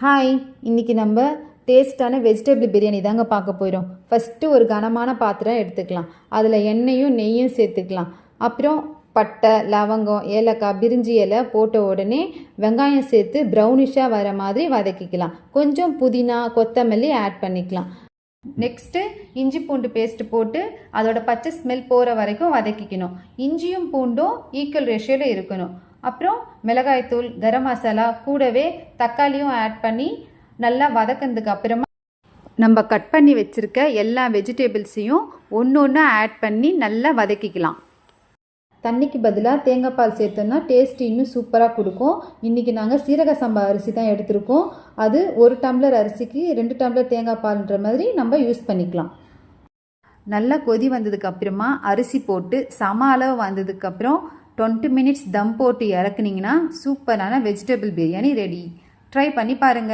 Hi, இன்றைக்கி நம்ம டேஸ்ட்டான வெஜிடபிள் பிரியாணி தாங்க பார்க்க போயிடும். ஃபஸ்ட்டு ஒரு கனமான பாத்திரம் எடுத்துக்கலாம். அதில் எண்ணெயும் நெய்யும் சேர்த்துக்கலாம். அப்புறம் பட்டை, லவங்கம், ஏலக்காய், பிரிஞ்சி இலை போட்ட உடனே வெங்காயம் சேர்த்து ப்ரௌனிஷாக வர மாதிரி வதக்கிக்கலாம். கொஞ்சம் புதினா, கொத்தமல்லி ஆட் பண்ணிக்கலாம். நெக்ஸ்ட்டு இஞ்சி பூண்டு பேஸ்ட்டு போட்டு அதோட பச்சை ஸ்மெல் போகிற வரைக்கும் வதக்கிக்கணும். இஞ்சியும் பூண்டும் ஈக்குவல் ரேஷியோவில் இருக்கணும். அப்புறம் மிளகாய்த்தூள், கரம் மசாலா, கூடவே தக்காளியும் ஆட் பண்ணி நல்லா வதக்கினதுக்கு அப்புறமா நம்ம கட் பண்ணி வச்சுருக்க எல்லா வெஜிடபிள்ஸையும் ஒன்று ஒன்று ஆட் பண்ணி நல்லா வதக்கிக்கலாம். தண்ணிக்கு பதிலாக தேங்காய் பால் சேர்த்தோன்னா டேஸ்ட் இன்னும் சூப்பராக கொடுக்கும். இன்றைக்கி நாங்கள் சீரக சம்பா அரிசி தான் எடுத்திருக்கோம். அது 1 டம்ளர் அரிசிக்கு 2 டம்ளர் தேங்காய் பால்ன்ற மாதிரி நம்ம யூஸ் பண்ணிக்கலாம். நல்லா கொதி வந்ததுக்கு அப்புறமா அரிசி போட்டு சம அளவு வந்ததுக்கப்புறம் 20 மினிட்ஸ் தம் போட்டு இறக்குனீங்கன்னா சூப்பரான வெஜிடபிள் பிரியாணி ரெடி. ட்ரை பண்ணி பாருங்கள்.